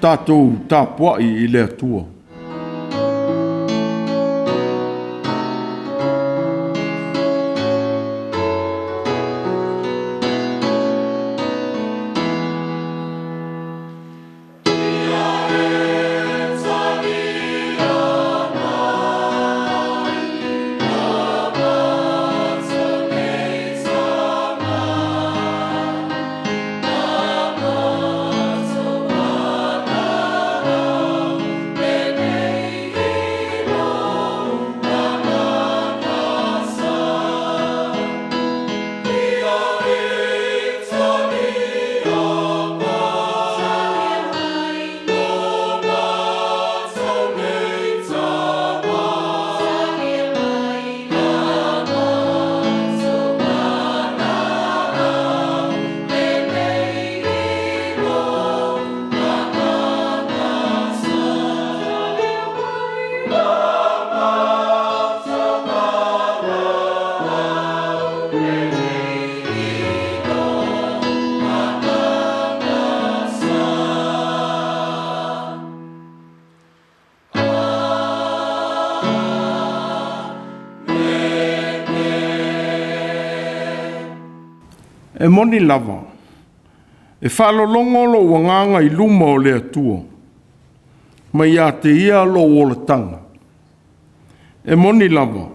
tātou tāpua'i I le atua. E moni lava, e whalolongo lo wanganga I luma o le atua, ma ia te ia lo olatanga. E moni lava,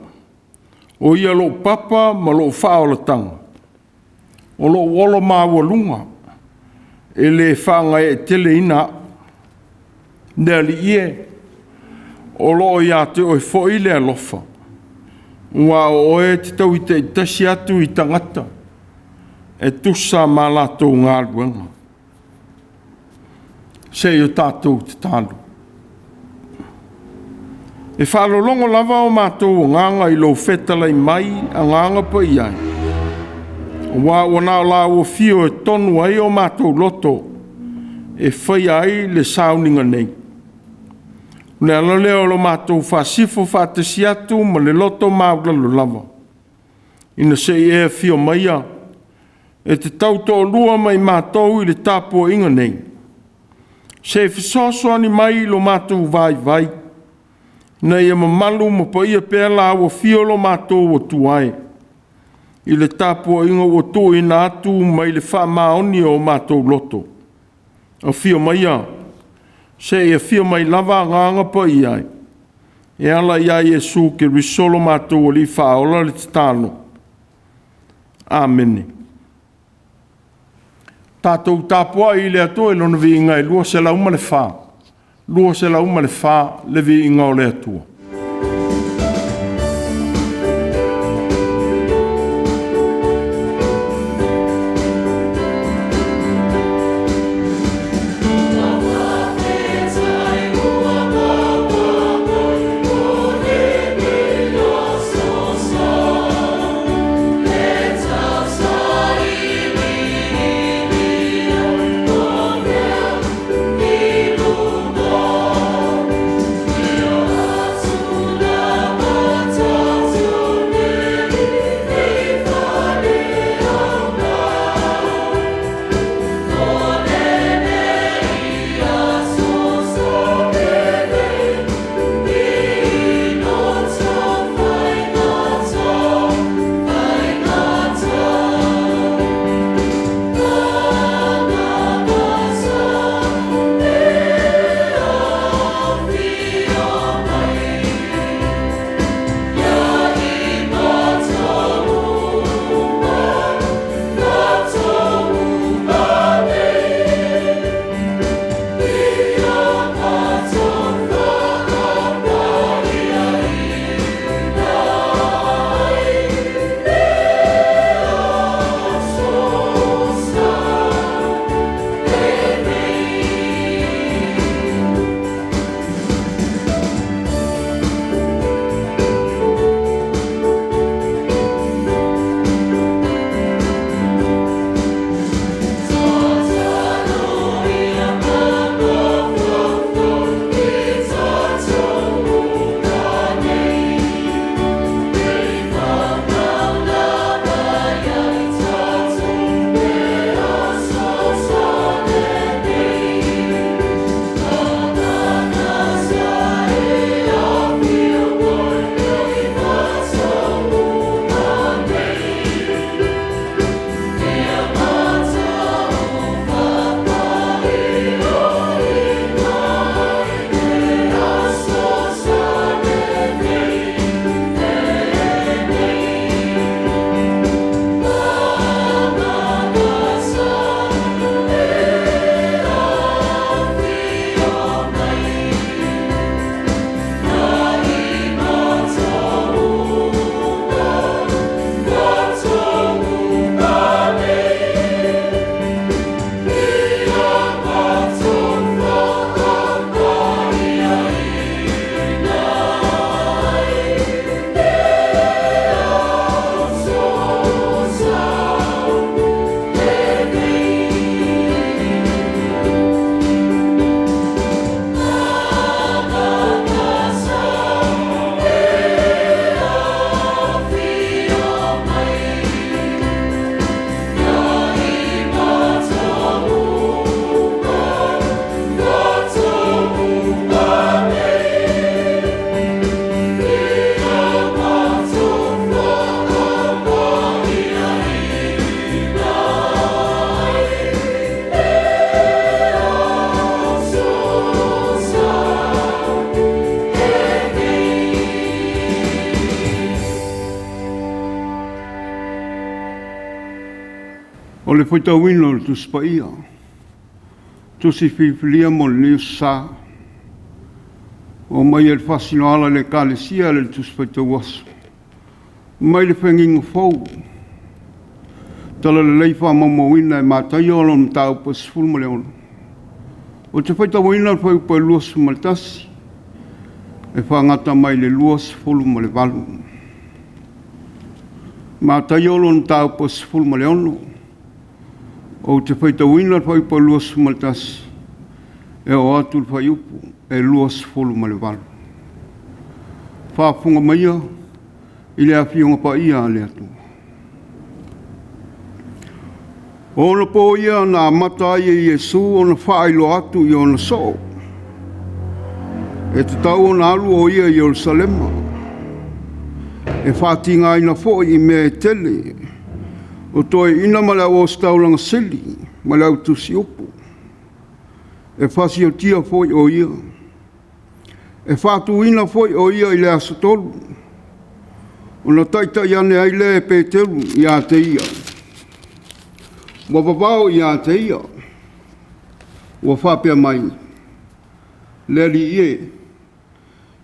o ia lo papa ma lo whaolatanga, o lo wolo maua lunga, e le whanga e tele ina, neli ie, o lo ia te oi fo I le alofa, ua o e te tau I te tasi atu I tangata, e tusa ma lātou ngā luenga. Se o tātou te tālu. E whalolongo lava o mātou o nganga I lo whetalai mai a nganga pa iai. Wā wana o la o fio e tonu ai o mātou loto e whai ai le sauninga nei. Le alaleo lo mātou whasifo whātasi atu ma le loto māulalo lava. Ina se e fio maia e te tauto lua mai mātou I le TAPUA'IGA nei. Se fisoso ani mai lo mātou vai. Na ia mamalu ma pa ia pēr la o fio lo mātou o tuai. I le TAPUA'IGA o tu ina atu mai le whamaoni o mātou loto. O fio mai a. Se ia fio mai lava nganga pa iai. E ala iai Yesu ke risolo mātou o li whaola le titano. Amen. Tātou tāpua'i le atua lona vi inga lua se la uma le whā. Lua se la uma le whā le vi inga o le atua. Yes. le Faitau wino le Tusi paia. Tusi whiwhilia mo le niusa. O mai e le whasino ala le kālesia le Tusi Faitau aso. Mai le whengingo fau. Tala le leifa mamawina e Mataio alo na tau pa sifuru ma le ono. O te Faitau wina le whai pa luas ma le tasi. E whangata mai le luas fulu ma le valu. Mataio alo na tau pa sifuru ma le ono. O te Faitau wina le whai pa luas ma le tasi. E o atu le whai upu e luas fulu ma le valu. Whaafunga maia i le awhionga pa ia le atu. Ona po ia na Mataio i Iesu ona whailo atu i ona so. E te tau ona alu o ia i Jerusalema. E whaatinga ina fo i mea e tele. O toi ina male o staulanga sili, male au tusi upu. E whasi o tia fo o ia. E whaatu ina fo o ia i le asotolu. Ona taita iane aile e pēteru i a te ia. Wa wawao i a te ia. Wa whapea mai. Leri ie.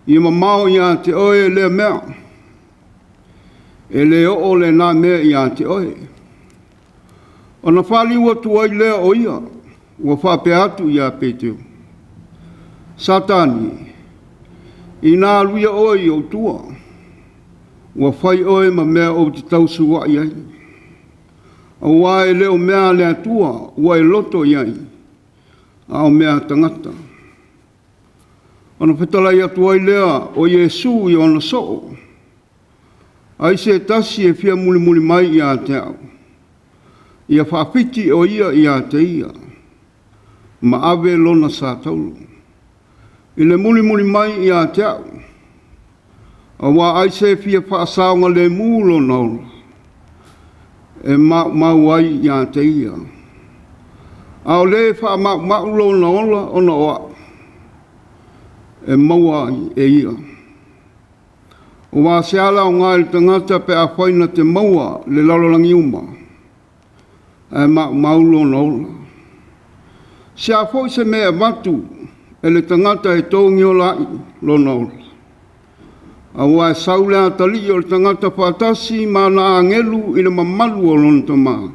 I mamao i a te oe le mea. E le o le nā mea i a te oe. Ona whali ua tuai lea o ia. Wa whapea atu i a pēteu. Satani. I nā luia oe i Autūa. Wa whai oe ma mea o te tausu wa iai. A wae leo mea le atua, wae loto iai. A o mea tangata. Ona whetalai atu ai lea o Iesu i ona so. Ai se tasi e fia muli muli mai i a te au. Ia whaapiti o ia i a te ia. Ma ave lona sa taulu. I le muli muli mai i a te au. A wā ai se fia whaasaunga le mūlo naula. E mau ai i a te ia. A o le wha mau lo naula o na oa. E mau ai e ia. O wā se ala o ngā il tangata pe a whaina te maua le lalolangi uma. E mau lo naula. Se a whoi se mea matu e le tangata e tōngi o lai lo naula. A wā e saule a tali o le tangata whātasi ma na angelu i le mamalu o lona tamā.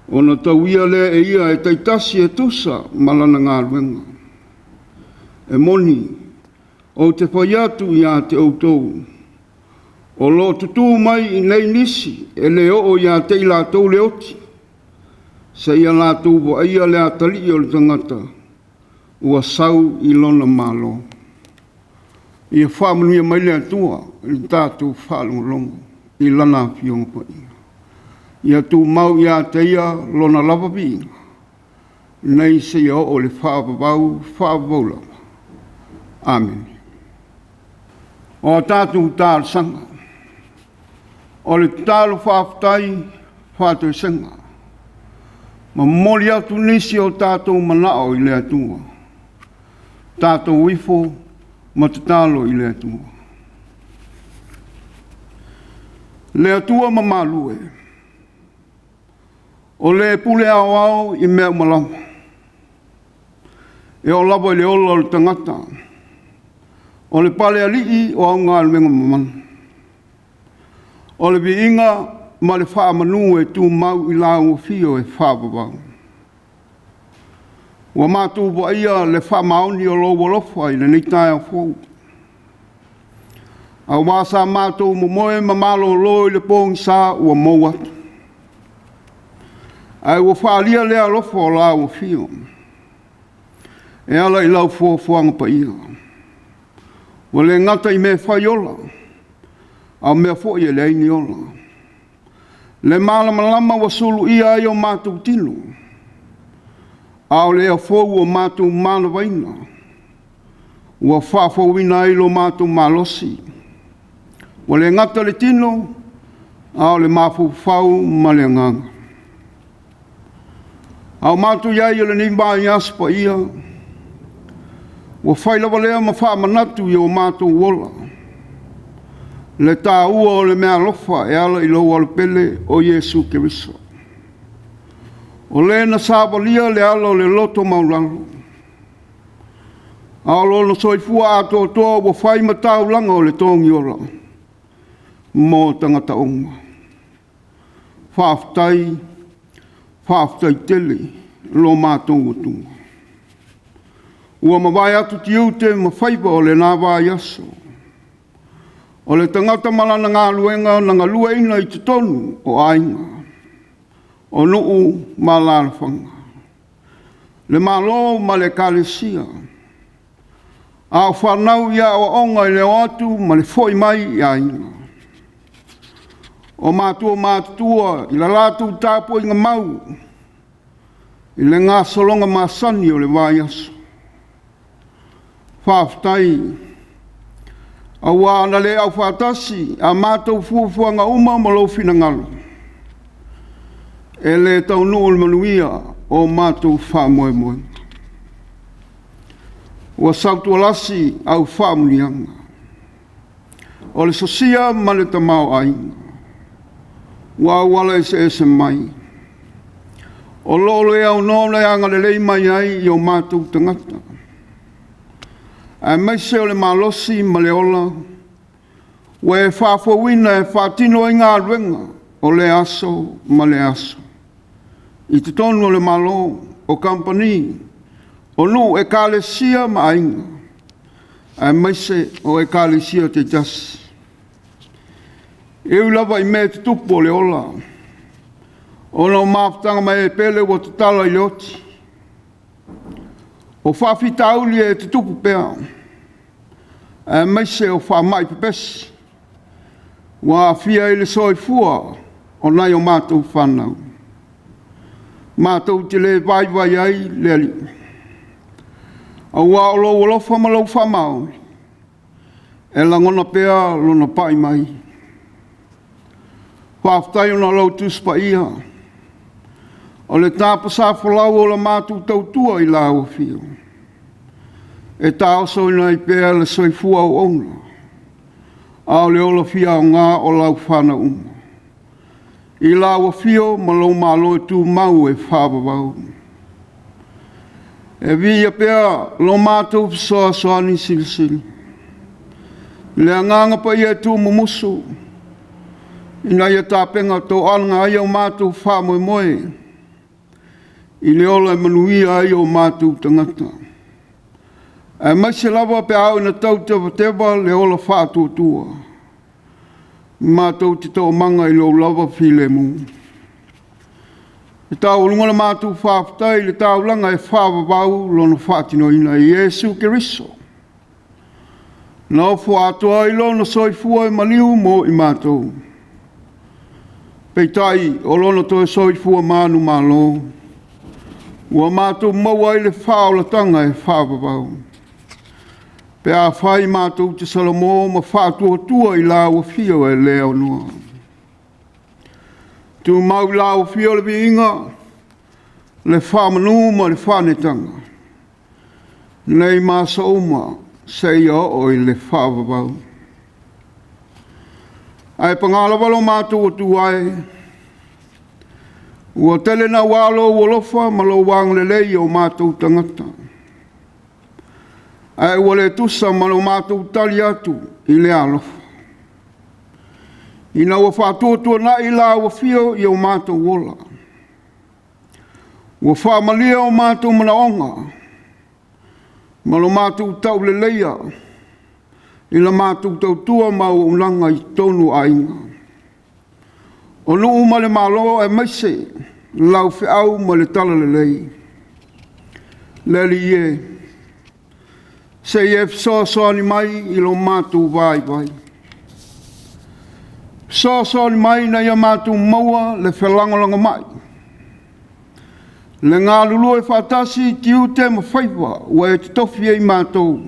O na tauia le e ia e taitasi e tusa malana ngā luenga. E moni, o te whaiatu i a te Autū. O lo tutu mai i nei nisi e le o i a te i lātou le oti. Se ia lātou wa ia le a tali o le tangata. Ua sau i lona malo. Ia whaamunia mai le atua, i tātou whaalongolongo, i lana whionga pa ia. Ia tū mau i a te ia lona lava vinga. Nei se ia o le whaavavau lava. Amen. O tātou tālu sanga. O le tālu whaafutai, whātou sanga. Ma mori atu nisi o tātou manao i le atua. Tātou wifo, matatalo i le atua. Le atua mamalue. O le pule au au i mea malama. E o lava i le ola o le tangata. O le pale alii o au ngā luenga mamana. O le viinga ma le wha manu e tū mau i lau o fio e whaabawau. Wa mātou wa ia le wha maoni o lo wolofa i le neitai a fōu. A wāsa mātou momoe mamalo lo i le pogisā ua mou atu. Ai ua whaalia lea lofa o lau o fio. E ala i lau fuanga pa ia. Wa le ngata i me whaiola. A mea fo i le aini ola. Le malama wa sulu ia i o mātou tino. A o le a fōu o mātou mana waina. Ua whaafauina i lo mātou malosi. Wa le ngata le tino. A o le mafufau ma le nganga. A o mātou iai o le nimba i aspa ia. Ua whailawa lea ma whaamanatu i o mātou wola. Le tā ua o le mea lofa e ala i lo ala pele o Iesu Keriso. O le na sāpalia le alo le loto maulalo. Alo no soifua ato toa wa whai matau langa o le tongi ora. Mō tangata onga. Whaftai tele lo mātonga tunga. Ua mawai atu ti ute ma whaipa o le nā wai aso. O le tangata malana Gāluega na ngalua ina i te tonu o ainga. O nuu malarafanga. Le malo ma le kalesia. A whanau ia o onga i le atu ma le foi mai i ainga. O Mātua mātua i la lātu TAPUA'IGA mau. I le ngā solonga māsani o le vai aso. Whaftai. A wana le au whatasi a mātou fuafuanga uma ma lo fina ngalo. E le tau nuu manuia o mātou whamoemoe. Ua sautu alasi au whamunianga. O le sosia ma le tamau ainga. Ua wala ese mai. O lolo e au no le anga le lei mai ai i o mātou tangata. A maise o le malosi ma le ola. Ua e whawhawina e whatino i ngā ruenga o le aso ma le aso. I te tonu o le malo o company. O nu e kālesia ma ainga. A maise o e kālesia te jasi. E ulava i me te tupo le ola. O no Mafutaga mai e pele o te tala i leoti. O Faitau e te tupu pea. A maise o whamai pepesi. Wa fia i le soifua o nai o mātou whanau. Mātou te le vai ai le ali. A ua o lo lofa ma lo whamau. E langona pea lona pai mai. Whaftai o na lau tuspa iha. O le tāpasa whalau o la mātou tautua i la o fio. E tāo so ina i pēr le soifua o ona. A o le ola fia o ngā o lau whana uma. I la o fio ma lo malo e tū mau e whāwawau. E vi a pēr lo mātou fisoa soani silisili. Le anganga pa ia tū mumusu. Ina ia tāpenga tō anga ai o mātou whamoemoe. I le ola e manuia ai o mātou tangata. E maise lava pe au ina tau te watewa le ola whātua. Mātou te tau manga i lo lava while mu. E tau lungana mātou whāwhatai le tau langa e whāwawau lona whātino ina i Iesu Keriso. Nā whātua i lona soifua e maniu mo i mātou. Peitai o lona toi soifua mānu mālo. Ua mātou maua i le whaolatanga e whāwawau. Pe a whai mātou te salamo ma whātua tua i la ua fio e leo noa. Tu mau la ua fio le inga, le whamanu ma le whanetanga. Nei māsa uma, seia o i le whāwawau. Ai pangala walo mātou o tu ai. Ua tele na walo ua lofa ma lo wang le lei o mātou tangata. Ai ua le tusa ma lo mātou tali atu i le alofa. Ina ua whātua na i la ua fio i o mātou wola. Ua whāmalia o mātou mana onga. Ma lo mātou tau le leia. I la mātou tau tua mau unanga i tonu ainga. O nuu ma le malo e maise, lau whiau ma le tala le lei. Leli ie. Se e.f.k.a.s ni mai i lo mātou vai. Soani mai na ia mātou maua le whelangolanga mai. Le ngā lulu e whatasi ti ute ma whaiwa, ua e te tofi e mātou.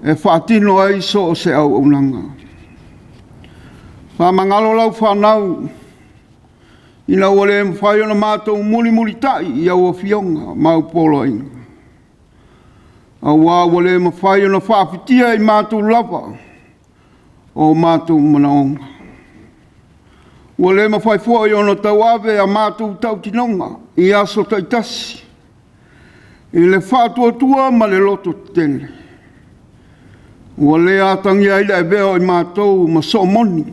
E whaatino ai so o se au unanga. Whamangalo lau whanau. Ina ua le mwhai ona mātou muli tai i au o fionga mau polo inga. A ua le mwhai ona whaapitia i mātou lava o mātou manaonga. Ua le mawhai fua i ona tau ave a mātou tau tinonga i aso taitasi. I le whātua tua ma le loto tele. Ua le atangi aile e veo i mātou ma so moni.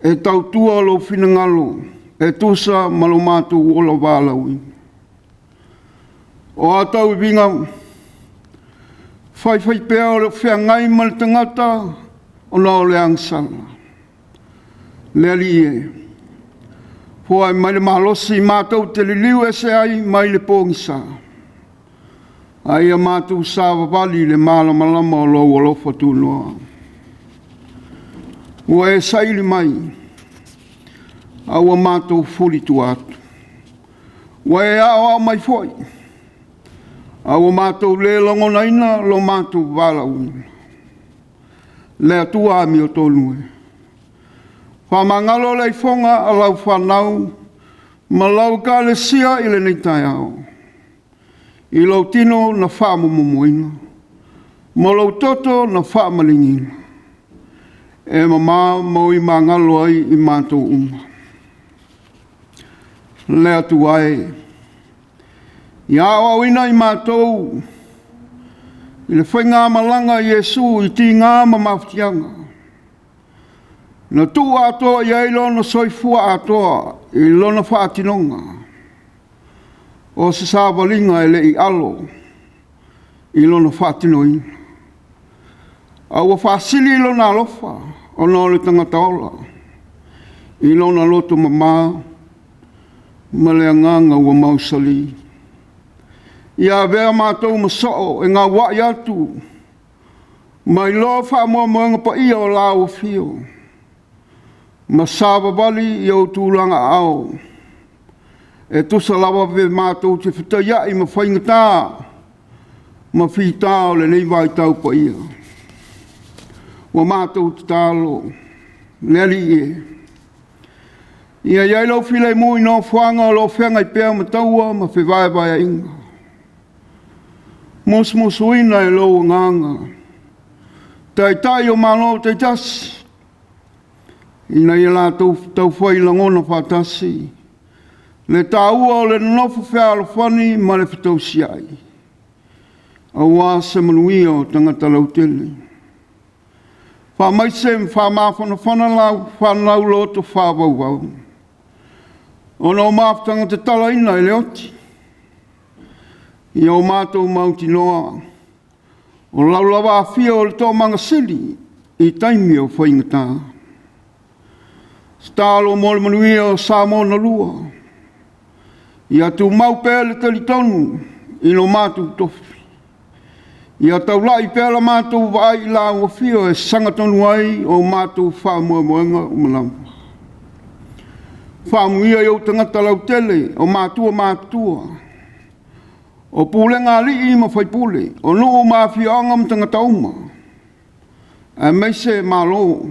E tau tua lo finangalo, e tusa ma lo mātou ola wālaui. O atau i vinga whai pēo le whea ngai ma le tangata o nao le angsana. Le ali e. Fua mai le mahalosi mātou te li liu e se ai mai le pogisā. Ai a mātou sāwa wali le malama o lo alofa tūnoa. Ua e saili mai. Aua mātou fuli tu atu. Ua e ao mai foi. Aua mātou le longonaina lo mātou wala una. Le atua mi o tolue. Whamangalo lei fonga a lau whanau, ma lau ka le sia i le neitai ao. I lau tino na whamumumoina, ma lau toto na whamalingina. E mama mo i mangalo ai i mātou uma. Le atua e. I awa wina i mātou, i le whainga malanga Iesu i ti ngā mafutianga. Na tu atoa i eilo na soifua atoa i lona whaatinonga. O se sāwalinga e le i alo i lona whaatinoina. Aua whaasili i lona alofa o na ole tangata ola. I lona loto mamā ma le anganga ua mausali. Ia vea mātou masoo e ngā wai atu. Mai loa wha moanga pa ia o lao fio. Ma sāwa wali i Autū langa ao. E tusa lawa ve mātou te whitaia i ma whaingatā. Ma whitao le nei vai tau pa ia. Wa mātou te tālo. Neli e. Ia iai lau whilei mui no whanga o lo whengai pēr mataua ma whiwai vai a inga. Mus uina e lo nganga. Tai o malo te tasi. Ina i la tau whai langona whātasi. Le tāua o le nofu whea alawhani ma le whetau siai. Awa se manuia o tangata lau tele. Wha maisem wha mawhana whanalau whanau loto whāwauwau. O no mawhtanga te tala ina i le oti. I o mātou mauti noa. O laulawa whia o le tō manga sili i taimi o whaingatā. Stalo mole manuia o Samo na lua. Ia tu mau pēle tali tonu i no mātou tofi. Ia tau lai pēla mātou vai la o fio e sangatonu ai o mātou whamua moenga o malampa. Whamuia i o tangata lau tele o Mātua. O pūlenga li i ma whai pūle, o nuu mawhianga ma tangata uma. E meise malo.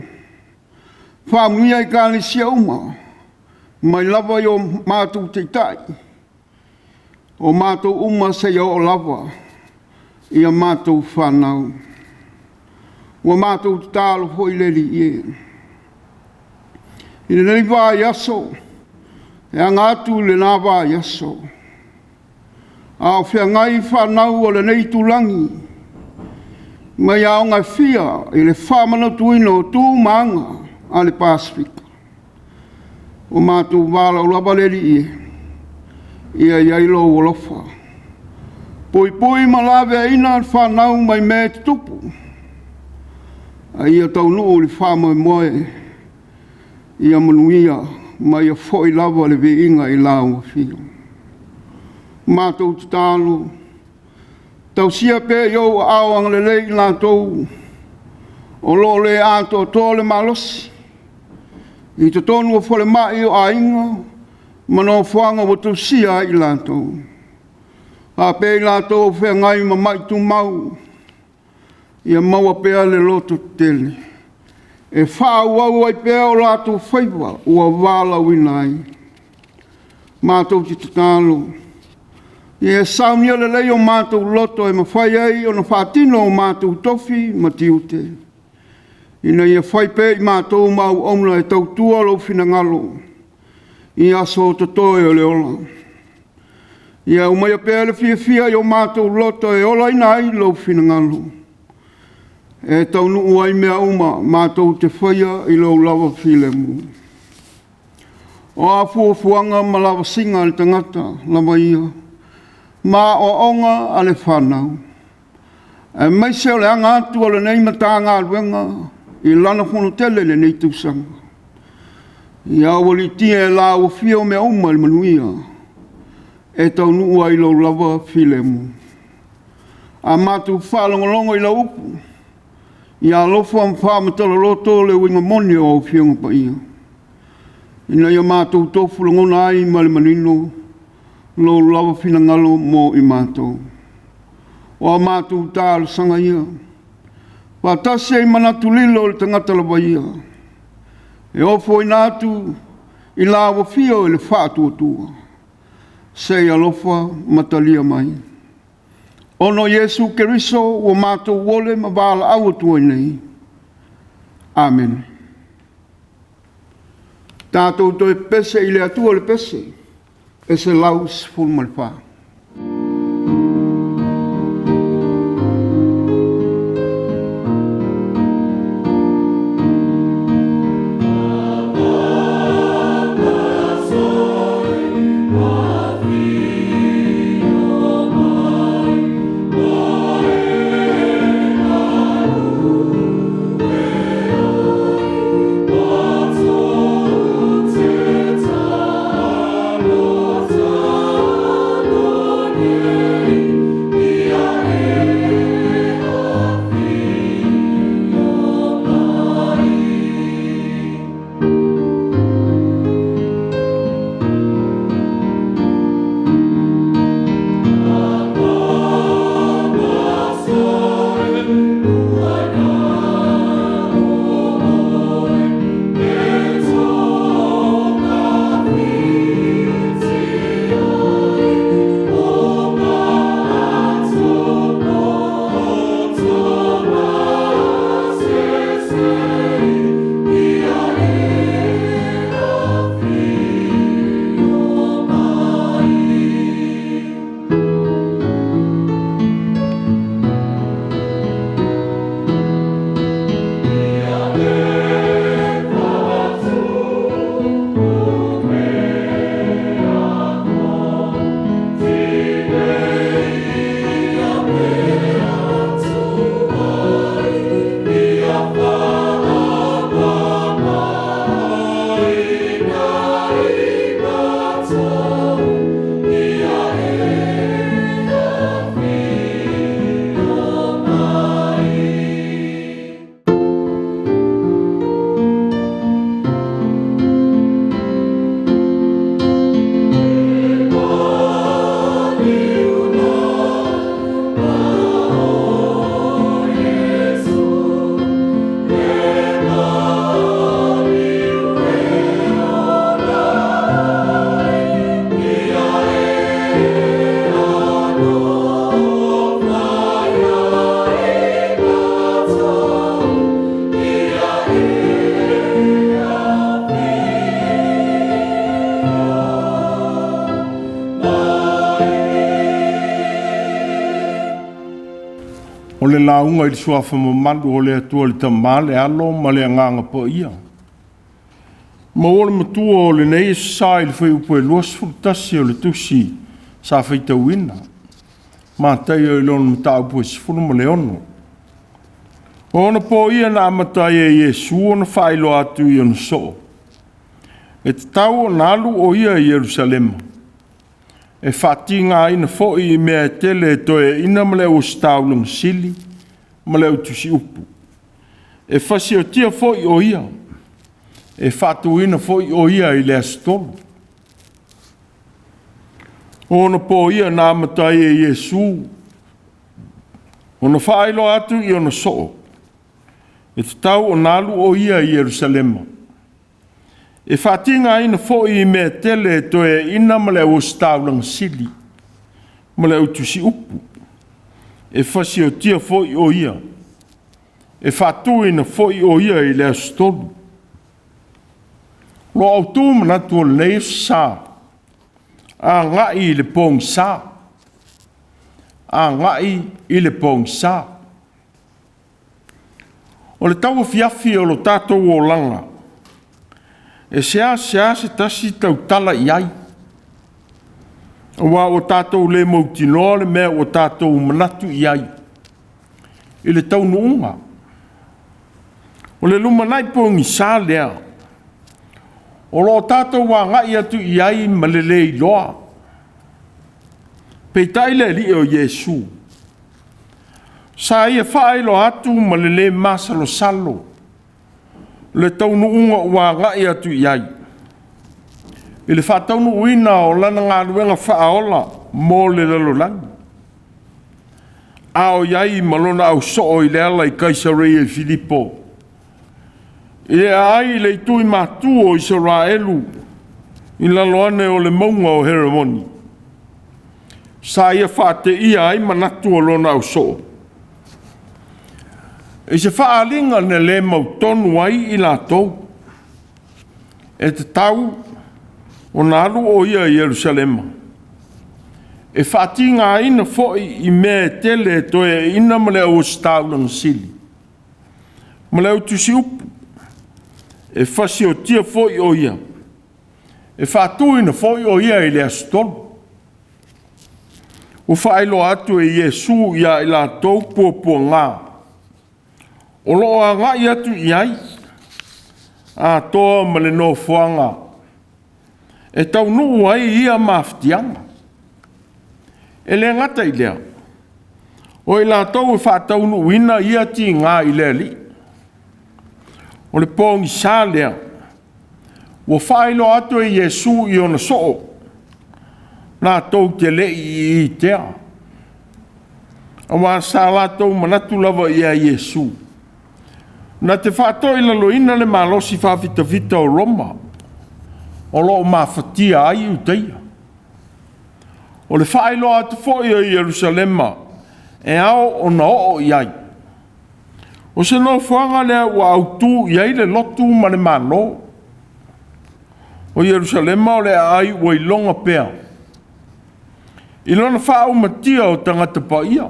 Whamuia i kāne sia uma, mai lava i o mātou te tai. O mātou uma se o lava, i a mātou whanau. O mātou te tālo hoi leri i e. I le nei wā yaso, e a ngātu le nā wā yaso. A o whia ngai whanau o le nei tūlangi, mai a o ngai whia i le whamana tuino o tū maanga. Ale Pasifika. O mātou wāla o labaleri i. Ia iailo o lofa. Poi malawe ina whanau mai me te tupu. A ia tau nuu li whamai moe. Ia manuia mai a foi lava le ve inga i lao a whio. Mātou te tālo. Tau sia pē iau awang le lei lātou. O lo le ato tō le malosi. I te tonu o whale mai o a inga, mano whanga o Tusi i lātou. A pē i lātou o whea ngai ma mai tu mau, ia maua pēa le loto tele. E whāuau ai pēa o lātou whaiwa, ua wāla winai. Mātou te tālo. Ia saumia le lei o mātou loto e mawhai ai o na whātino o mātou tofi ma tiute. Ina ia whaipe I mātou mau omna e tau tua lo whina ngalo. I aso to toe o le ola. Ia umai a pēle fia I o mātou loto e ola inai lo whina ngalo. E tau nuu ai mea uma mātou te whaia I lo lawa while mu. O a fuafuanga ma lawa singa le tangata lama ia. Ma o onga ale whanau. E mai seo le anga atu o le nei mata ngā ruenga I lana whono tele le nei tūsanga. Ia wali tia e la o fia o mea uma le manuia. E tau nuu ai lo lawa while mu. A mātou whalongolongo I la upu. Ia lofa am whamatala loto le winga moni o whionga pa ia. Ina ia mātou tofu langona ai ma le manino, lo lawa whina ngalo mo I mātou. O a mātou tāle sanga ia. Pātase I manatu lilo le tangata lawa ia. E ofo I nātu I lawa whio I le whātua. Sei alofa matalia mai. Ono Yesu Keriso o mātou wole ma wāla Autū nei. Amen. Tātou toi pese I le atua le pese. E se laus fulmalwha. O le launga I le suafa mamanu o le atua le tamale alo ma le anganga po ia. Ma o le matua o le nei sa I le whai upo e luas fultasi o le tusi sa Faitau ina. Mataio I lona mata upo e sifuru ma le ono. O na po ia na Mataio e Yesu o na whailo atu I ona so. E te tau o nalu o ia I Jerusalema. E whatinga ina fo'i I mea tele toe ina male o staulang sili, male o tusi upu. E whasi o tia fo'i o ia. E whatu ina fo'i o ia I le astolu. O na po ia na Mataio e Yesu. O na whailo atu I ona so. E te tau o nalu o ia I Jerusalema. E whatinga ina fo'i I mea tele toe ina male o staulang sili, male o tusi upu. E whasi o tia fo'i o ia. e whātuina foi o ia I lea stolu. Lo Autū manatu o le sā, Āga'i le pogisā, Āga'i I le pogisā. O le tau fiafi o lo tātou o langa, e sea se tasi tau tala I ai. Wa o tātou le mautinoa le mea o tātou manatu I ai. I le tau nuunga. O le lumanai pogisā lea. O lo tātou Āga'i atu I ai ma le le iloa. Peitai le li o Iesu. Sa ia whaelo atu ma le le masalo salo. Le tau nuunga o Āga'i atu I ai. I le whātau nuuina o lana Gāluega whaola mō le lalolangi. A o iai malona au soo I le ala I Kaisaria I Filipo. I le ai le tui Matua o Israelu I laloane o le maunga o Heremoni. Sa ia whaate ia ai manatu o lona au soo. I se whaalinga ne le mautonu ai I lātou. E te tau o nā alu o ia I Jerusalema. E whaati ngā ina foi I mea tele to e ina male o staulang sili. Male o tusi upu. E whasi o tia foi o ia. E whaatu ina foi o ia I le astolu. O whaelo atu e Iesu ia I la tau pua ngā. O loo Āga'i atu I ai. A toa male no fuanga. E tau nuu ai ia mafutianga. E le ngata I lea. O I la tau e whaatau nuu ina ia ti ngā I lea li. O le pogisā lea. Wa whaelo atu e Iesu I ona soo. Nā tau te lei I tea. Awa sa la tau manatu lava ia Iesu. Na te whaatau I laloina le malosi whawhitawhita o Roma. O loo mawhatia ai uteia. O le whaelo atu foi I Jerusalema. E ao o na o iai. O se no whanga lea ua Autū iai le lotu ma le mano. O Jerusalema o le ai ua I longa pea. I lona whaau matia o tangata paia.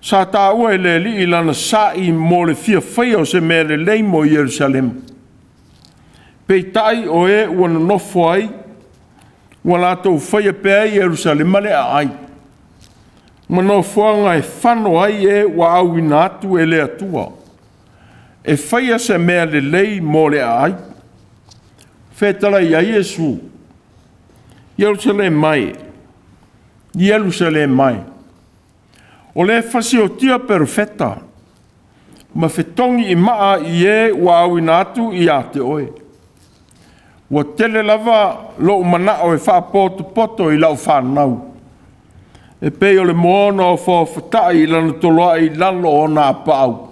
Sa tāua e le li I lana sai mo le fia whai o se mea le lei mo Jerusalema. Peitai o e ua nofo ai, ua lātou whaia pēa I Jerusalema le ai. Manofoanga e whano ai e ua au ina atu e le atua. E whaia se mea le lei mo le ai. Whetala I a Iesu. Jerusalem mai. Jerusalem mai. O le whasi o tia perfeta. Ma whetongi I maa I e ua au ina atu I a te oe. Ua tele lava lo manao e whaapoto poto I lau whanau. E pei o le moona o whawhatai I lana toloa I lalo o nā pāu.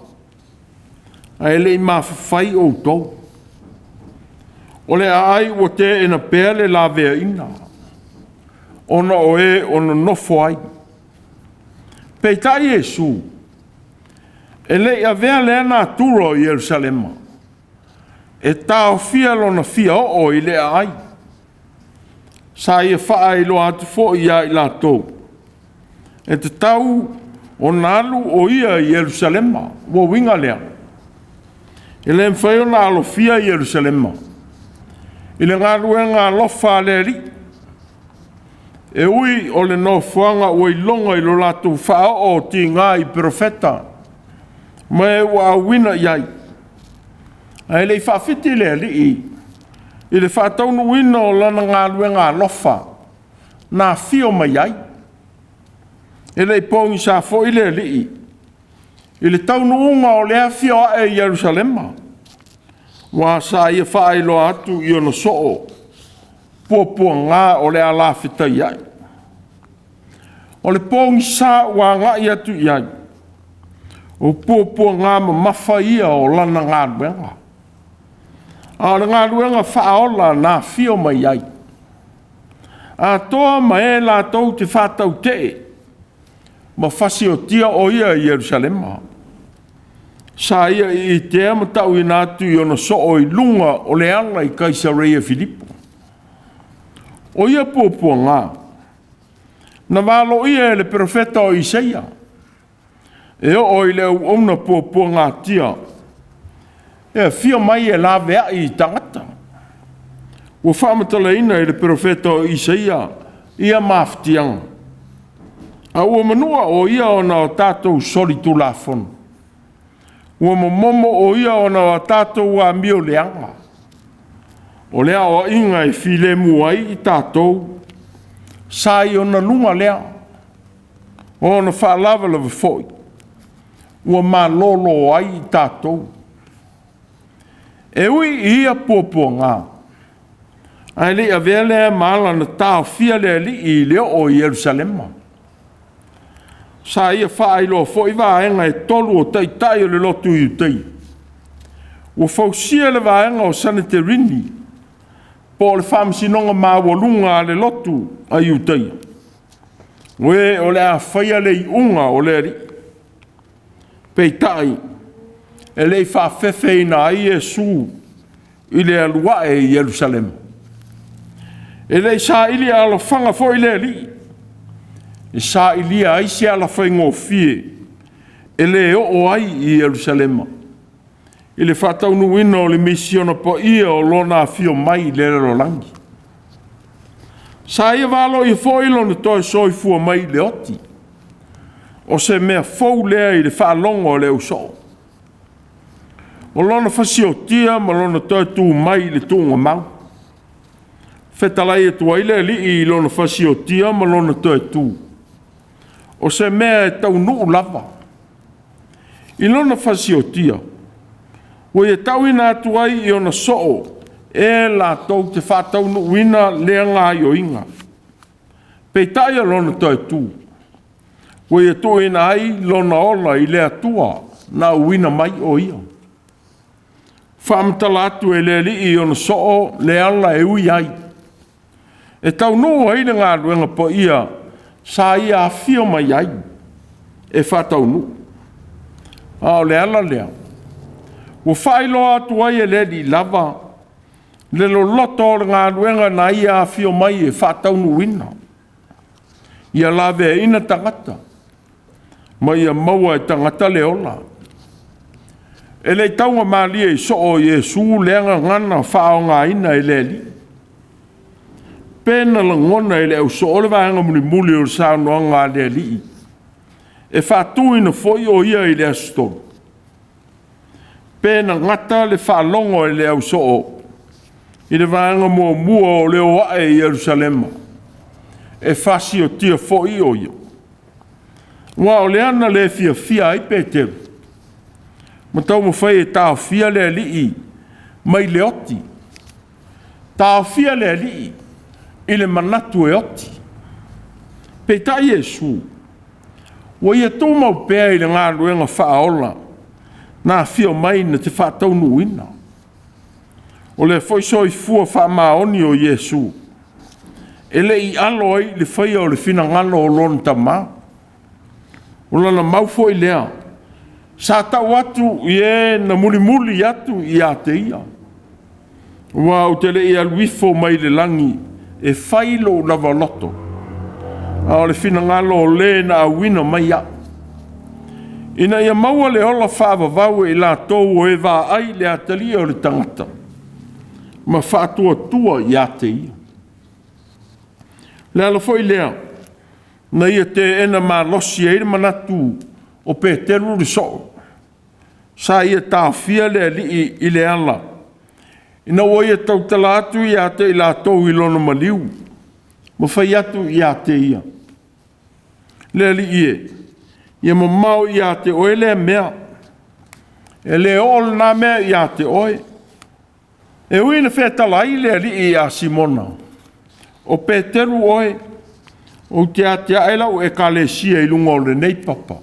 A ele I mawhawhai o tau. O le ai ua te ena pēa le la vea ina. Ona o e ona nofo ai. Pei tai Iesu. E le ia vea le ana turo I Jerusalema. E tau fia lona fia o I le ai. Sa ia wha I lo atu fo ia I la tau. E te tau o nalu o ia I Jerusalema. Wo winga lea. E le mwhaio na alo fia I Jerusalema. I le Gāluega lofa le ri. E ui o le no fuanga o I longa I lo latu wha o ti ngā I profeta. Ma e wa wina iai. A ele I whawhiti le li I le whataunu wina o lana Gāluega lofa. Nā fio mai ai. Ele I pogisā fo I le li I le taunu unga o lea fio a e Jerusalema. Wa sa ia whaelo atu I ono soo. Pua ngā o le ala whita iai. O le pogisā wa ngā I atu iai. O pua ngā ma mawha ia o lana Gāluega. A le Gāluega whaola nā fio mai iai. A toa ma e la tau te whatau te. Ma whasi o tia o ia I Jerusalema. Sa ia I te amatau I nātu I ona so o I lunga o le ala I Kaisarea Filipo. O ia pōpua ngā. Na walo ia e le profeta o Isaia. E o I le una pōpua ngā tia. E fia mai e la vea I tangata. Ua whaamatala ina I le profeta o Isaia. Ia mafutianga. A ua manua o ia ona o tātou sori tu la fonu. Ua momo o ia ona o tātou a mio leanga. O lea o inga I file muai I tātou. Sai ona lunga lea. O ona whaalava lava foi. Ua malolo ai I tātou. E ui ia pōpua ngā. Ai li a vele maala na tāo fia le li I leo o Yerusalema. Sa ia whaelo foi vaenga e tolu o taitai o le lotu I utei. Ua fausia le vaenga o saniterini. Po le whamsinonga mawalunga le lotu a utei. Ue o le a whaia le I unga o le ri. Peitai. E le whawhewhe ina ai e su I le alua e Yerusalem. E le sa ili ala whanga fo I le li. E sa ili ai se ala whaingo fie. E le o ai I Yerusalem. I le whatau nuina o le misiona po ia o lona fio mai le rolangi. Sa ia walo I fo ilo na toi soi fua mai le oti. O se mea fau lea I le whaalongo o le usoo. O lona whasiotia ma lona toi tū mai le tūnga mau. Whetalai e tuaile li I lona whasiotia ma lona toi tū. O se mea e tau nuu lava. I lona whasiotia. O e tau ina atuai I ona soo. E la tau te whatau nuuina lea ngā I o inga. Peitai a lona toi tū. O e tō ina ai lona ola I lea tua. Na uina mai o ia. Whaamtala atu e le li I ona soo le ala e ui ai. E tau no ai le ngā ruenga po ia sa ia a fio mai ai. E whatau nu. Ao le ala lea. Ua whailo atu ai e le li lava. Le lo loto le ngā ruenga na ia a fio mai e whatau nu ina. Ia lawe e ina tangata. Ma ia maua e tangata le ola. E le taunga maalia I so o Yesu leanga ngana whao ngā ina e le li. Pena la ngona e le au so o le vaenga muli muli o sa noa ngā le li. E whātui na foi o ia I le astol. Pena ngata le whaalongo e le au so o. I le vaenga mua mua o le oa e Yerusalema. E whasi o tia foi o ia. Wa o le ana le fia ai Peteru. Ma tau mo whai e tāo fia le alii mai le oti. Tāo fia le alii I le manatu e oti. Peitai Yesu. Wa ia tō mau pēa I le ngā ruenga whaola. Nā fio mai na te whātau nuina. O le whaisoi fua whaamaoni o Yesu. E le I alo ai le whaia o le whina ngalo o lona tamā. O lana mau foi lea. Sa tau atu I e na muli muli atu I a te ia. Wa o te le I aluifo mai le langi e whailo lava loto. A o le whina ngalo o le na awina mai a. Ina ia maua le ola whaava vau I la tau o e wā ai le atalia o le tangata. Ma whātua tua I a te ia. Le ala foi lea. Na ia te ena ma losi e manatu o Peteru le so. Sa ia tāwhia le li I le ala. Ina o ia tau talatu I a te I la tau I lona maliu. Ma whai atu I a te ia. Le li ie. Ia ma mau I a te oe le mea. E le ol na mea I a te oe. E uina whetalai le li I a Simona. O Peteru oe. O te ailau e kalesia I lunga o le nei papa.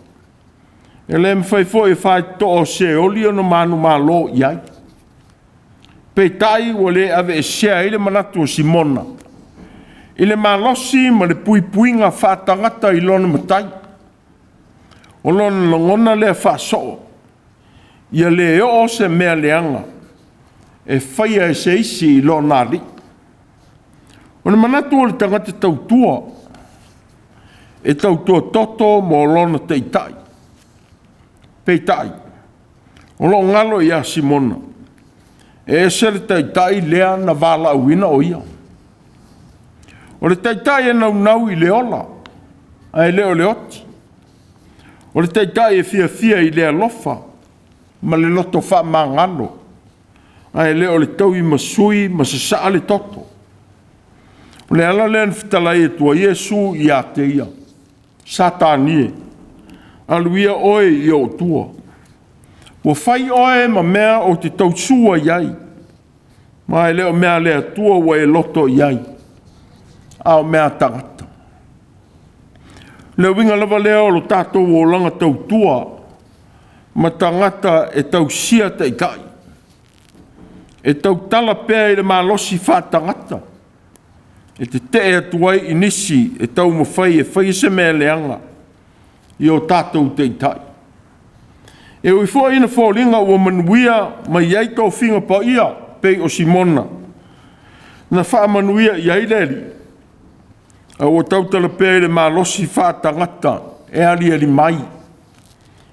E le mwhai fo e whai to o se oli o no manu malo iai. Peitai o le ave e sea I le manatu o Simona. I le malosi ma le pui puinga whatangata I lona matai. O lona longona le whaso. ia le o se mea leanga e whaia e se isi I lo nari. O na manatu o le tangata tautua e tautua toto mo lona teitai. Peitai. O lo ngalo ia Simona. E se le teitai lea na vala uina o ia. O le teitai e nau I le ola. Ai leo le oti. O le teitai e fia I le alofa. Ma le loto wha mangano. Ai leo le tau I masui ma se saa le toto. O le ala lean fitalai e tua Iesu I a te ia. Satanie. Aluia oe I o tua. Wa fai oe ma mea o te tausua iai. Ma e leo mea lea tua wa e loto iai. Ao mea tangata. Leo winga lava leo lo tatou o langa tautua. Ma tangata e tausia te ikai. E tau tala pēr I le malosi wha tangata. E te te atuai inisi e tau mawhai e whai se mea leanga. I o tātou te itai. E ui fua ina fōringa ua manuia ma iai tau whinga pa ia pei o Simona. Na wha manuia iai leri. A o tau tala pēr le malosi wha tangata e ali mai.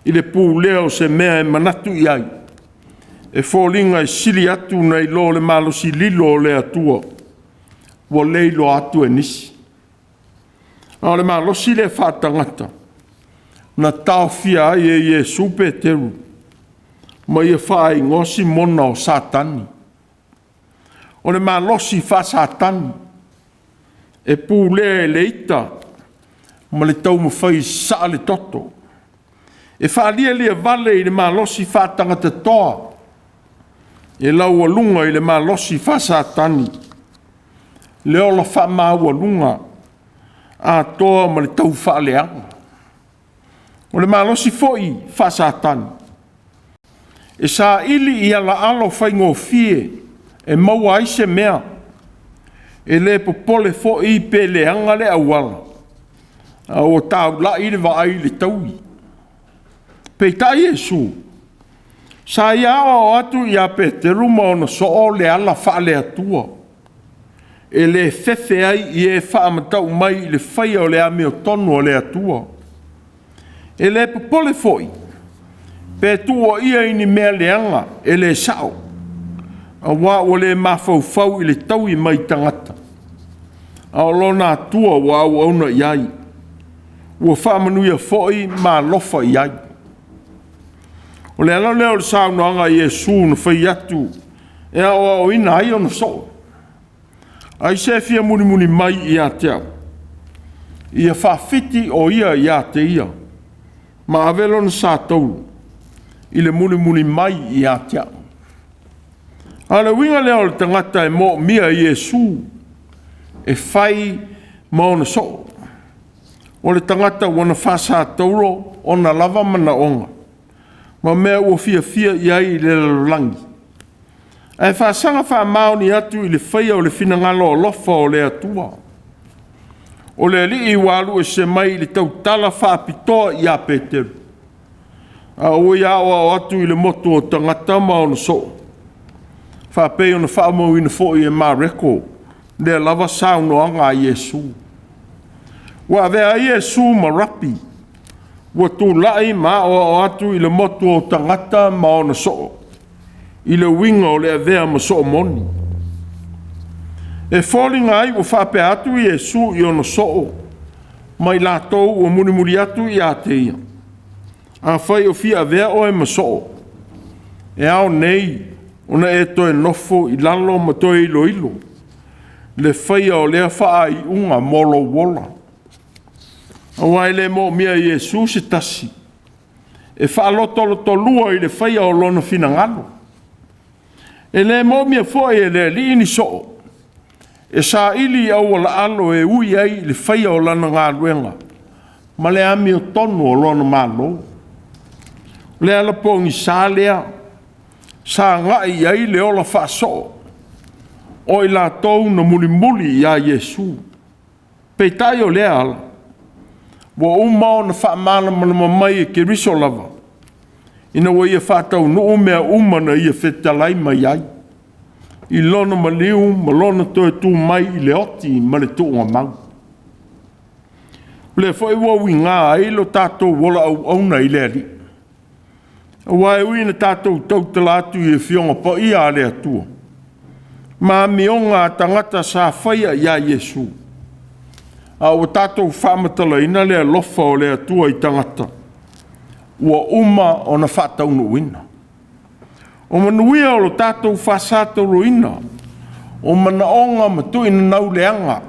I le pū leo se mea e manatu iai. E fōringa e sili atu nei lo le malosi lilo le atua. Wa leilo atu e nisi. A le malosi le wha tangata. Na tau fia ai e Iesu Peteru. Ma ia whaai ngosi mona o Satani. O le malosi wha Satani. E pūlea e leita. Ma le tau mawhai saa le toto. E whaalia lia vale I le malosi wha tangata toa. E lau alunga I le malosi wha Satani. Le ola wha mau alunga. A toa ma le tau wha leanga. O le malosi foi wha Satani. E sa ili I ala alo whai ngō fie. E maua aise mea. E le popole foi pe leanga le awala. A o tau la I le vaai le taui. Peitai Iesu. Sa iawa o atu I a Peteru ma ona soo le ala wha le atua. E le fefe ai I e wha amatau mai I le whaia o le ame o tonu o le atua. E le popole foi. Pe tua ia ini mea leanga e le sao. A wā o le mawhau I le tau I mai tangata. A o lona atua wā o auna iai. Ua whamanuia foi ma lofa iai. O le ala leo le saunoanga Iesu na whai atu. E a o ina ai o na so. Ai se fia muni mai I a te au. Ia whawhiti o ia I a te ia. Ma avelo na sātou. I le muni mai I a te au. Ale winga leo le tangata e mo mia Iesu. E whai ma ona so. O le tangata wana wha sātouro o na lava mana onga. Ma mea ua fia iai I le langi. E whaasanga wha maoni atu I le whaia o le finangalo o lofa o le atua. O le li I walu e se mai I le tau tala wha pitoa I a Peteru. A ui awa o atu I le moto o tangata ma o na so. Wha pei o na wha mau ina fo I e ma reko. Le lava sauno anga Iesu. Wa vea Iesu ma rapi. Wa tu lai ma o atu I le moto o tangata ma o na so. I le winga o le avea ma so moni. E fōringa ai o whape atu Iesu I ona so. Mai lātou o muri atu I a te ia. A whai o fia avea o e ma so. E ao nei, ona e toe nofo I lalo ma toe ilo. Le whai o lea wha I unga molo wola. Awai le mo mia Iesu se tasi. E wha loto lua I le whai o lona finangalo. E le mo mia foi e le li ni so. E sa ili au ala alo e ui ai le whaia o lana ngā ruenga. Ma le ami o tonu o lona malo. Le ala pongi sa lea. Sa ngai ai le ola wha so. O I la tou na muli I a Iesu. Peitai o lea ala. Wa umao na wha mana mana mai e ke riso lava. Ina wa ia Faitau nuu mea umana ia whetalai mai ai. I lona maliu, ma lona toe tū mai i le oti, ma le tuunga mau. Le fwoi wawi ngā ai lo tātou wala au auna i le ali. Wai uina tātou tau talatu i fionga pa ia a le atua. Ma mionga tangata sa whaia ia Yesu. A o tātou whamatala ina le lofa o le atua i tangata. Ua uma o na Faitau nuina. O manuia o lo tātou whasātou roina. O manaonga matuina nau leanga.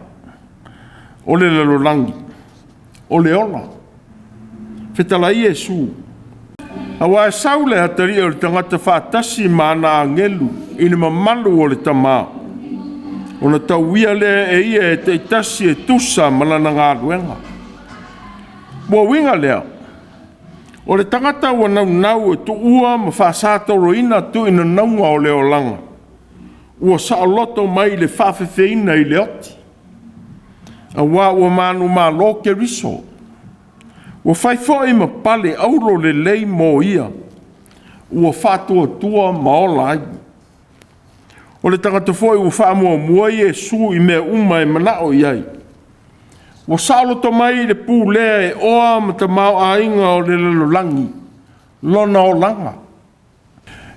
O le lalolangi. O le ola. Whetala Yesu. Awa e saule hatari o le tangata whātasi mana angelu. Ina mamalu o le tamā. O na tauia le e ia e te itasi e tusa malana Gāluega. Mua winga lea. O le tangata ua nau e tu ua ma whasātou roina tu ina naunga o le olanga. Ua saoloto mai le whawhewheina i le oti. A wā ua manu mā loke riso. Ua whaifoi ma pale auro le lei mō ia. Ua whātua tua ma ola ai. O le tangata foi ua whaamua mua Yesu i mea uma e manao iai. Ua saoloto mai le pū lea e oa ma ta mau a inga o le lalolangi. Lona o langa.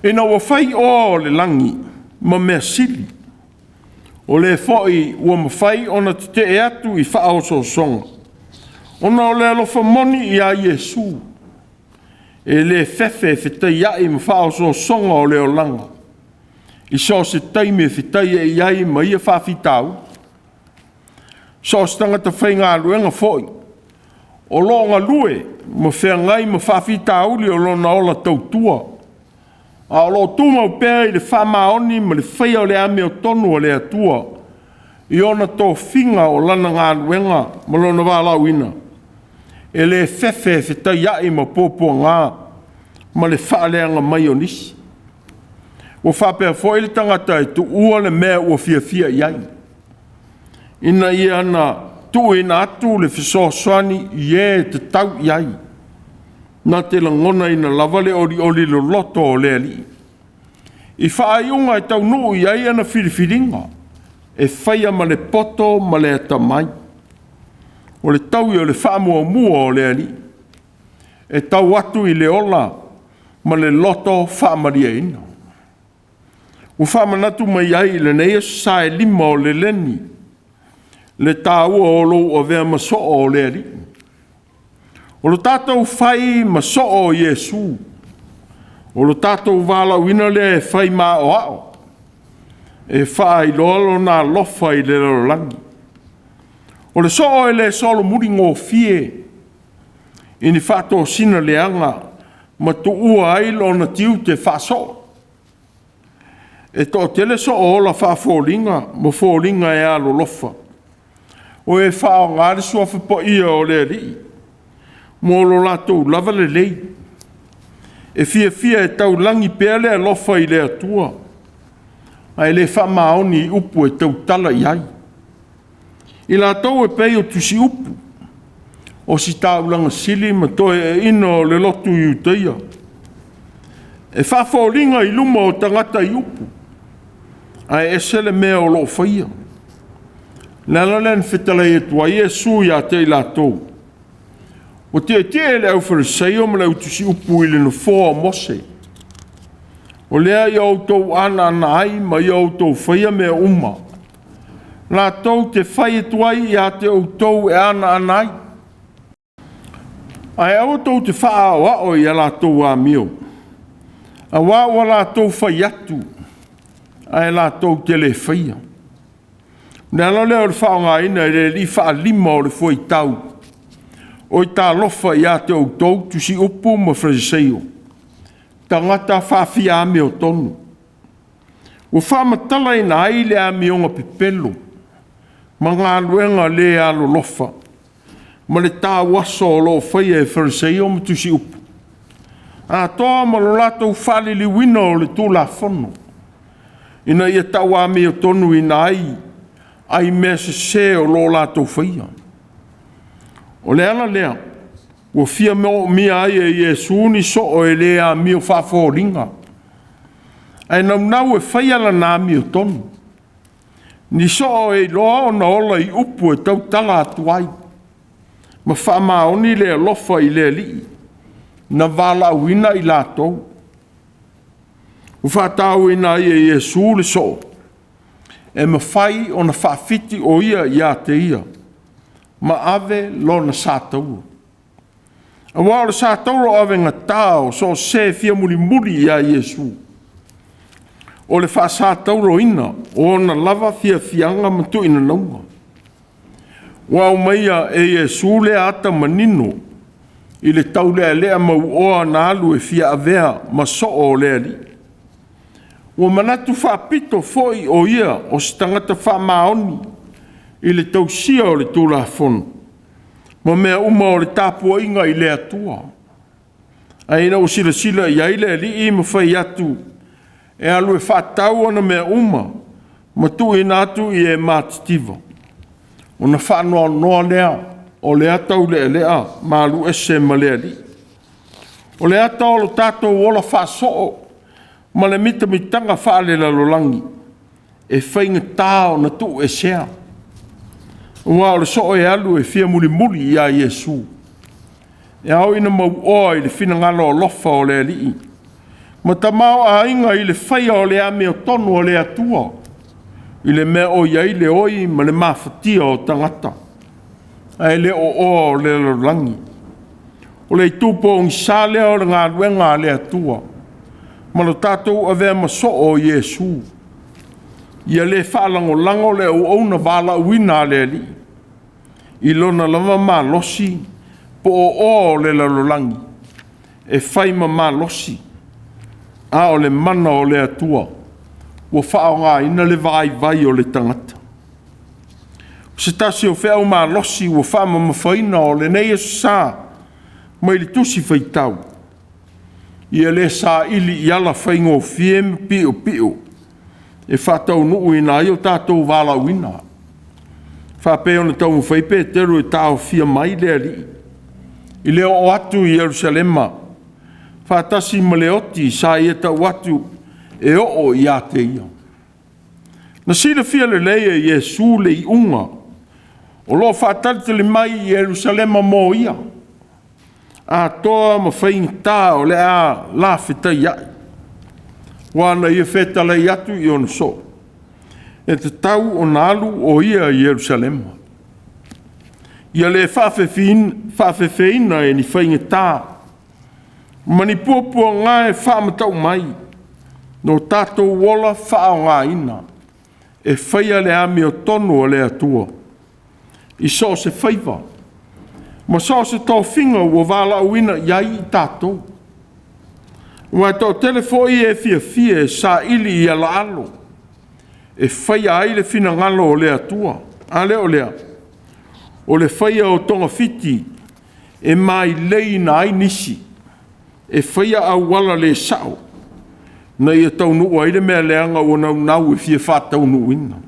Ina ua whai oa o le langi ma mea sili. O le foi ua mawhai ona te e atu i whaoso songa. Ona o le alofa moni i a Yesu. E le fefe whitai ai ma whaoso songa o le o langa. I so se taime whitai e iai ma ia Faitau. So se tangata whai ngā luenga foi. O longa lue ma whea ngai ma Faitau li o lona ola tautua. A o lo tūmau pēr i le whamaoni ma le whai o le ame o tonu o le atua. I ona tō whinga o lana ngā luenga ma lona wālau ina. E le fefe whitai ai ma pōpua ngā ma le whaaleanga mai o nisi. O whapea foi le tangata e tu ua le mea ua fia iai. Ina ia ana tu ina atu le whisoswani i e te tau iai. Nā te langona ina lavale oli lo loto o le ali. I whaaiunga e tau nuu iai ana whiriwhiringa. E whaia ma le poto ma le atamai. O le tau i o le whaamua mua o le ali. E tau atu i le ola ma le loto whaamaria ina. O whaamanatu mai ai le neia sae lima o le leni. Le tāua o lo o vea maso o le ali. O lo tātou whai maso o Yesu. O lo tātou wala wina le e whai mā o ao. E whai lolo nā lofa i le lorangi. O le so o e le solo muri ngō fie. Ini whato sina le anga. Ma tu ua ai lo na tiu te whaso. E tō tele so o la whawholinga. Mo wholinga e alo lofa. O e whao ngāre sua whapo ia o le ri. Mō lo lātou lava le lei. E fia e tau langi pēle a lofa i le atua. Ai le whamaoni i upu e tau tala i ai. I lātou e pei o tusi upu. O si tau langa sili ma toe e ino le lotu i utaia. E whawholinga i luma o tangata i upu. Ai e sele mea o lo whaia. Nala len whetala e tua Yesu i a te i lātou. O te le au whariseo ma lau tusi upu i le no fōa mose. O lea i Autū ana ai ma i Autū whaia mea uma. Lātou te whai e tuai i a te Autū e ana ai. Ai Autū te wha o i a lātou a mio. A wā o lātou whai atu. Ai lātou te le whaia. Nā leo le whaonga ina e li wha lima o le Faitau. O i tā lofa i a te Autū tusi upu ma Fariseo. Tangata whawhia ame o tonu. O whamatala ina ai le ame o ngā pepelo. Ma ngā luenga le alo lofa. Ma le tā waso o lo whaia e Fariseo ma tusi upu. A toa ma lo lato whali li wina o le tūla whono. Ina ia tau ame o tonu ina ai mea se o lo lato whaia. O le ala lea, Ua fia mo mia ai e Iesu ni so o e lea mi o whawhoringa. Ai nau e whaia la nā mi o tonu. Ni so o e loa o na ola i upu e tau tala atu ai. Ma whaamaoni lea lofa i lea li. Na wala uina i lātou. U whātau ina i e Iesu le so. E ma whai o na whaafiti o ia i a te ia. Ma ave lo na sātau. A wā o sātau lo ave ngā tāo so se fia muri muri i a Iesu. O le wha sātau lo ina o na lava fia fianga matu ina naunga. Wā o maia e Iesu le ata manino i le tau lea mau oa na alu e fia avea ma so o lea li. Ua manatu whaapito foi o ia o si tangata whaamaoni i le tausia o le tūlafonu. Ma mea uma o le TAPUA'IGA i le ATUA. Aina o sila i aile li i ma whai atu. E alu e whaatau ana mea uma ma tu ina atu i e mātitiva. O na whaanoa noa lea o le atau lea ma alu ese ma lea li. O le atau lo tātou ola whaasoo ma le mitanga whaale lalolangi. E whainga tāo na tu e sea. Ua o le so e alu e fia muri i a Iesu. E au ina mau oa i le fina ngalo o lofa o le alii. Ma tamau a inga i le whaia o le ame o tonu o le atua. I le mea o iai le oi ma le mafatia o tangata. Ai le o le lalolangi. O le tupo o ngisale o le Gāluega le atua. Ma lo tātou avea maso o Iesu. Ia le whaalango le au na wala uina le li. I lona lama ma losi po o le lalolangi. E whai ma losi. A o le mana o le atua. Ua whao ngā ina le vai o le tangata. Se tasi o whao ma losi ua wha mawhaina o le nei sā. Mai le tusi Faitau. Ia le sā ili i ala whaingo fiem pio. E whātau nuu ina i o tātou wala uina. Whāpeo na tau mwhaipe teru e tāo fia mai lea li. I leo o atu i Jerusalema. Whātasi ma leoti sa i e tau atu e o i a te ia. Na sila fia le leia i Iesu le i unga. O lo whātari te le mai i Jerusalema mō ia. A toa ma whainga tā o le a la whita iai. Wana ia whetala i atu i ono so. E te tau o nalu o ia i Jerusalema. Ia le whawhewheina e ni whainga tā. Mani pua ngā e whamatau mai. No tātou wola whao ngā ina. E whaia le ami o tonu o le atua. I so se whaiva. Ma so se tau whinga ua wala uina iai i tātou. Ua tau telefoi e fia sa ili i ala alo. E whaia ai le whina ngalo o le atua. A leo lea. O le whaia o tonga fiti. E mai lei na ai nisi. E whaia au wala le sao. Na ia tau nuu aile mea leanga o nau e fia whātau nuu ina.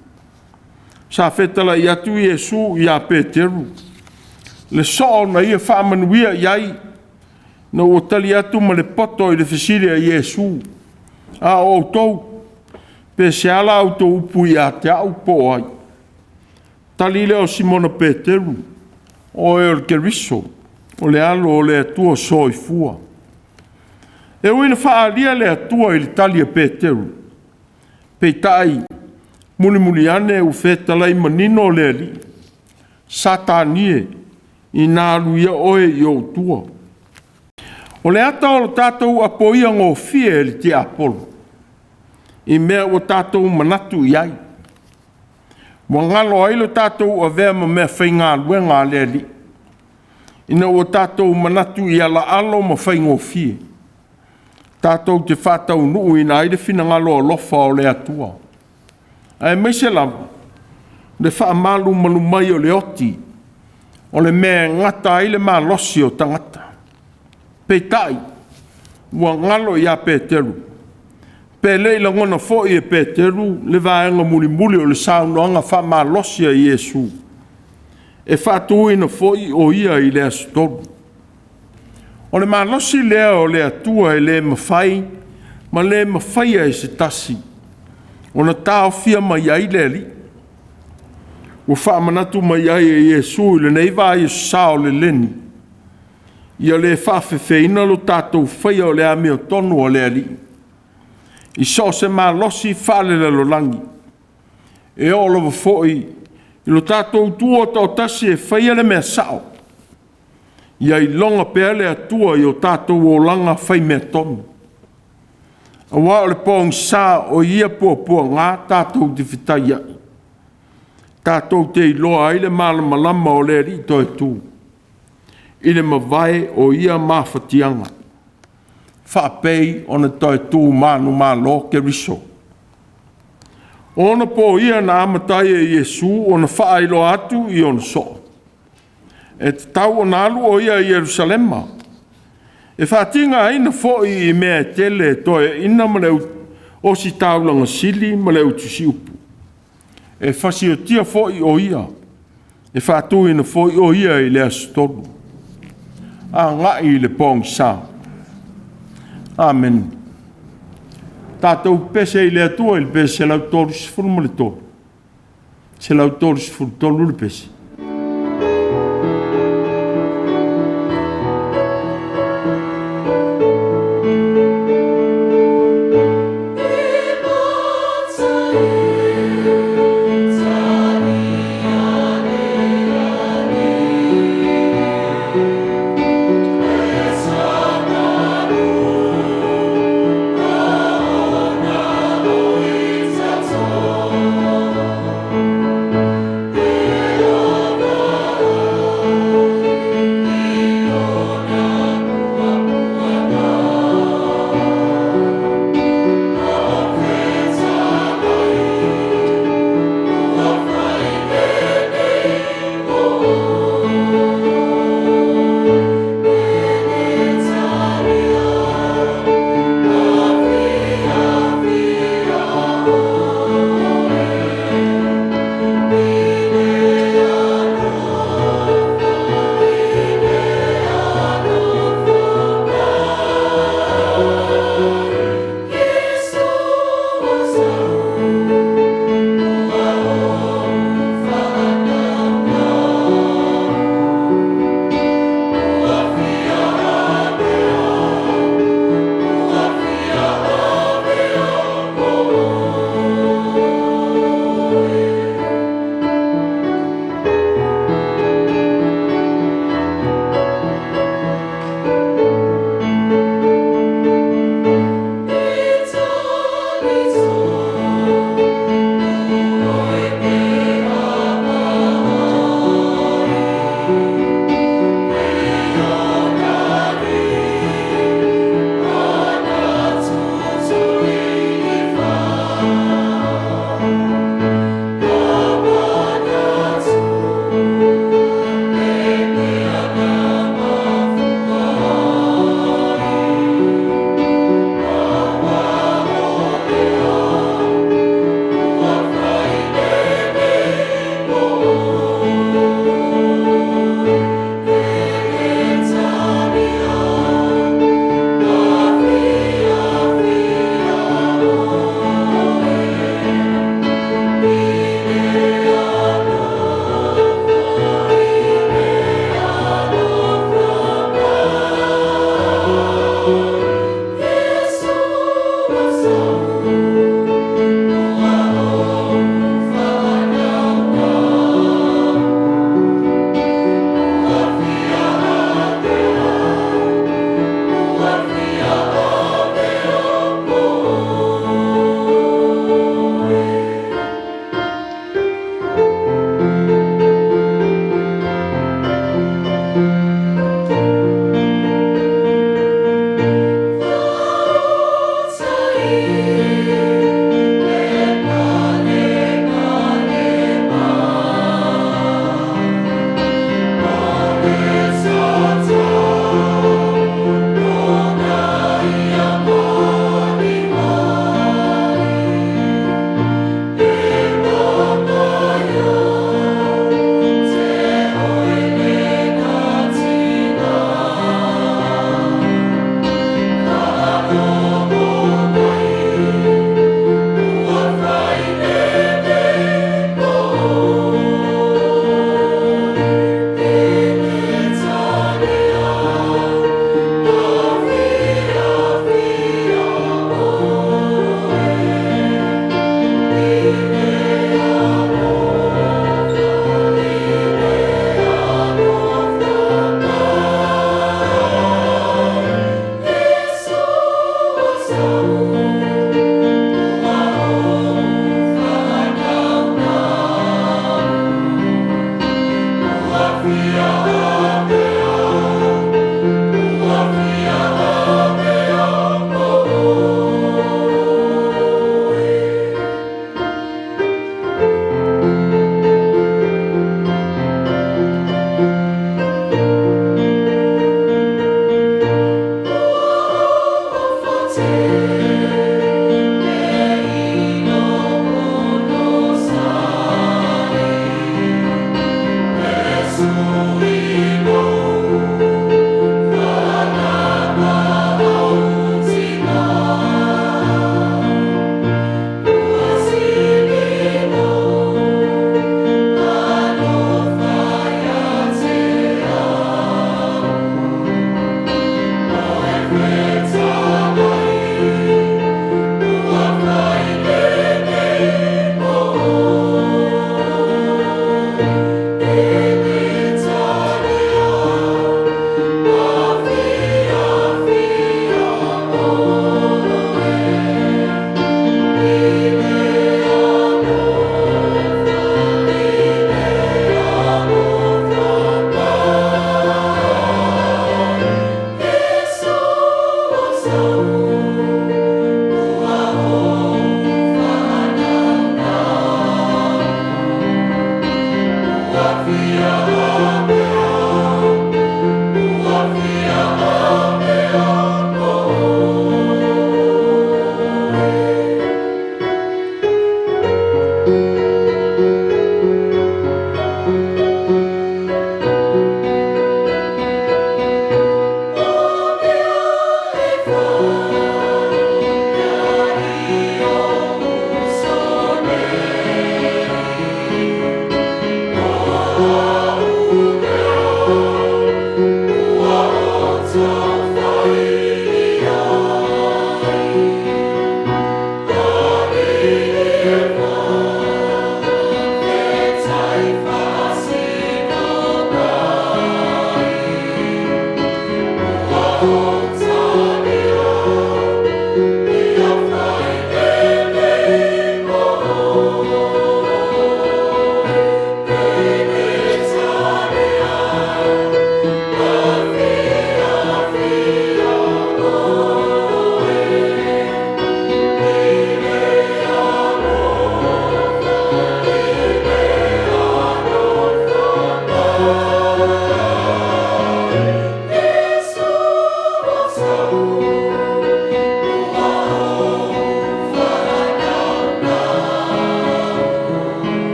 Sa whetala i atu i Iesu i a Peteru. Le so na ia whaamanuia iai. Na o tali atu ma le poto i le whesiria i Iesu. A o Autū. Pe se ala Autū upu i a te au po ai. Tali leo Simona Peteru. O e o Keriso. O le alo o le atua soifua. E uina whaalia le atua i le tali a Peteru. Peitai. Muli ane u whetalai manino le ali. Satanie. I nā luia oe i Autū. O le ata o tātou apoia ngō fie li te apolo. I mea o tātou manatu iai. Mo ngalo ailo tātou a vea ma mea whai ngā luenga le li. Ina o tātou manatu i ala alo ma whai ngō fie. Tātou te whātau nuu ina aile whina ngalo a lofa o le atua. Ai mai se lava. Le wha malu manu mai o le oti. O le mea ngata aile maa losi o tangata. Peitai, ua ngalo i a Peteru. Pe leila ngona fo i e Peteru, le vaenga muli o le saunoanga wha maa losi a Iesu. E whātuina fo i o ia i le asutolu. O le malosi lea o le atua e le mawhai, ma le mawhaia e se tasi. O na tau fia mai ai le li. Ua whaamanatu mai ai e Iesu le neiva i sao le leni. Ia le whaafewheina lo tātou whaia o le ame o tonu o le ali. I so se malosi whaale le lo langi. E o lo wafoi, i lo tātou tua tau tasi e whaia le mea sao. Ia i longa pēr le atua i o tātou o langa whai mea tonu. A wā o le pogisā o ia pua ngā tātou te whitai ai. Tātou te iloa ai le malama o le ri toi tū. I le mawai o ia mawhatianga. Whaapei o na toi tū manu malo ke riso. Ona po ia na Mataio e Iesu o na whaailo atu i ona so. E te tau o nalu o ia i Jerusalema. E whaatinga aina fōi i mea tele toi ina maleu o si taulanga sili maleu tusi upu. E whasi o tia fōi o ia. E whātu ina fōi o ia i le asutolu. A ngai le pogisā. Amen. Tātou pese i le atua i le pese se lau tōru sifuru ma le tōru. Se lau tōru sifuru tōru le pese. Oh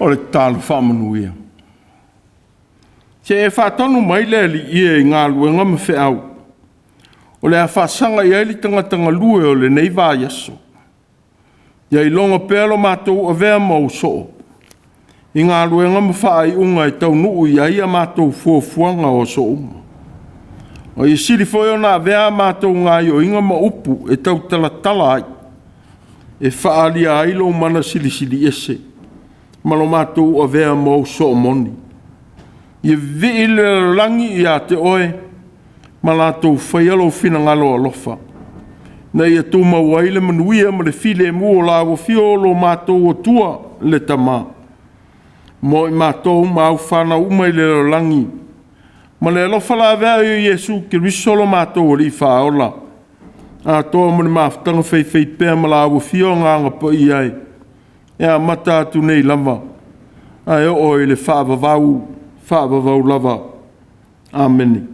O le tālu whamanuia. Se e whātonu mai le li ia I Gāluega ma whiau. O le a whasanga I aili tangatanga lue o le nei vāiaso. Ia I longa pēlo mātou a vea mau soo. I Gāluega ma whaai unga I tau nuu I aia mātou fuafuanga o so uma. O I siri foi o nā vea mātou ngai o inga ma upu e tau talatala ai. E whaalia ailo mana sili ese. Malo mātou a vea mau so moni. Ia vii le langi I a te oe, ma lātou whaialo whina ngalo alofa. Na ia tō mauaile manuia ma le file mu o lago fiolo mātou o tua le tamā. Mo I mātou mau whana umai le langi. Ma le alofa la vea o Iesu ki risolo mātou o li whaola. A toa mani Mafutaga whai pēr ma lago fio nganga pa I ai. Ea matatu nei lava. Ai o le whaavavau lava. Amen.